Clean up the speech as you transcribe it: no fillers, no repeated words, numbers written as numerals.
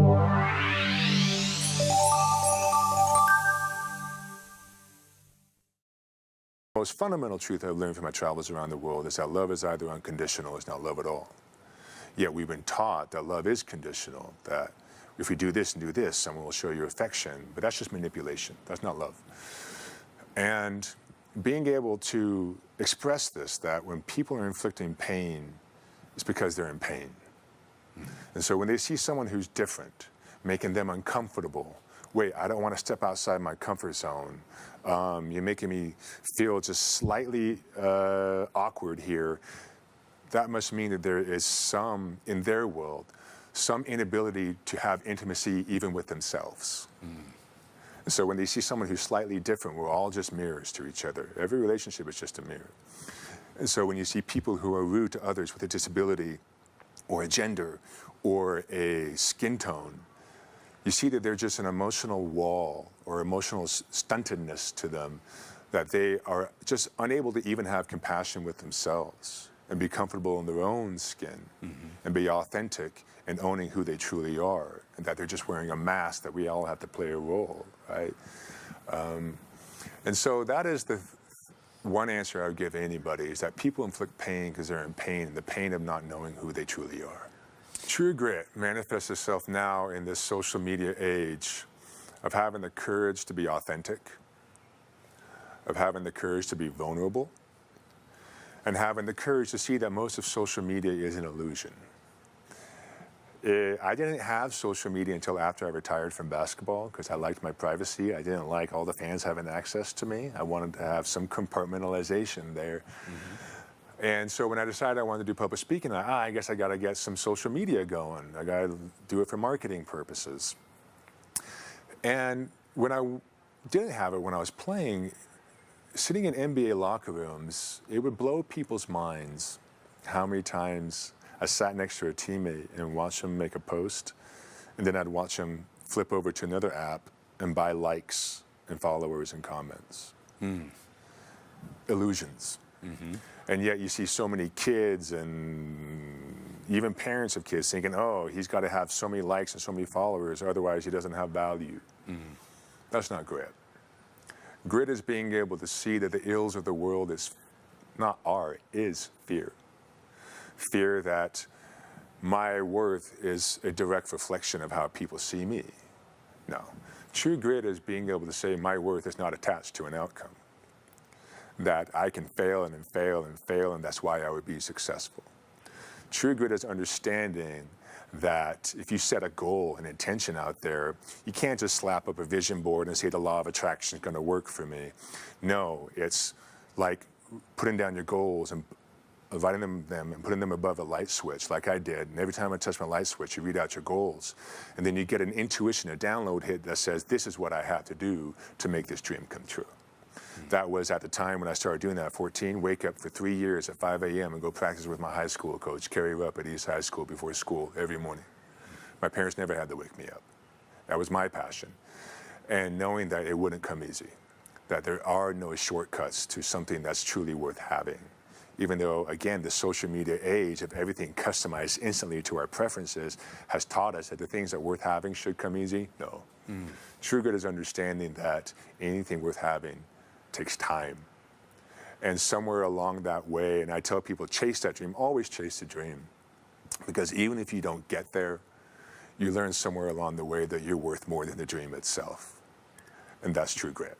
The most fundamental truth I've learned from my travels around the world is that love is either unconditional or it's not love at all. Yet we've been taught that love is conditional, that if you do this and do this, someone will show you affection, but that's just manipulation. That's not love. And being able to express this, that when people are inflicting pain, it's because they're in pain. And so when they see someone who's different, making them uncomfortable, wait, I don't want to step outside my comfort zone. You're making me feel just slightly awkward here. That must mean that there is some, in their world, some inability to have intimacy even with themselves. And so when they see someone who's slightly different, we're all just mirrors to each other. Every relationship is just a mirror. And so when you see people who are rude to others with a disability or a gender or a skin tone, you see that they're just an emotional wall or emotional stuntedness to them, that they are just unable to even have compassion with themselves and be comfortable in their own skin and be authentic and owning who they truly are, and that they're just wearing a mask that we all have to play a role, right? And so that is the one answer I would give anybody, is that people inflict pain because they're in pain, the pain of not knowing who they truly are. True grit manifests itself now in this social media age of having the courage to be authentic, of having the courage to be vulnerable, and having the courage to see that most of social media is an illusion. I didn't have social media until after I retired from basketball because I liked my privacy. I didn't like all the fans having access to me. I wanted to have some compartmentalization there. And so when I decided I wanted to do public speaking, I guess I got to get some social media going. I got to do it for marketing purposes. And when I didn't have it when I was playing, sitting in NBA locker rooms, it would blow people's minds how many times I sat next to a teammate and watched him make a post, and then I'd watch him flip over to another app and buy likes and followers and comments. Illusions. And yet you see so many kids and even parents of kids thinking, oh, he's got to have so many likes and so many followers, otherwise he doesn't have value. That's not grit. Grit is being able to see that the ills of the world is is fear. Fear that my worth is a direct reflection of how people see me. No. True grit is being able to say my worth is not attached to an outcome. That I can fail and fail and fail, and that's why I would be successful. True grit is understanding that if you set a goal, an intention out there, you can't just slap up a vision board and say the law of attraction is going to work for me. No, it's like putting down your goals and writing them and putting them above a light switch like I did. And every time I touch my light switch, you read out your goals. And then you get an intuition, a download hit that says, this is what I have to do to make this dream come true. That was at the time when I started doing that at 14, wake up for 3 years at 5 a.m. and go practice with my high school coach, Kerry Rupp at East High School before school every morning. My parents never had to wake me up. That was my passion. And knowing that it wouldn't come easy, that there are no shortcuts to something that's truly worth having. Even though, again, the social media age of everything customized instantly to our preferences has taught us that the things that are worth having should come easy. No. True grit is understanding that anything worth having takes time. And somewhere along that way, and I tell people, chase that dream, always chase the dream. Because even if you don't get there, you learn somewhere along the way that you're worth more than the dream itself. And that's true grit.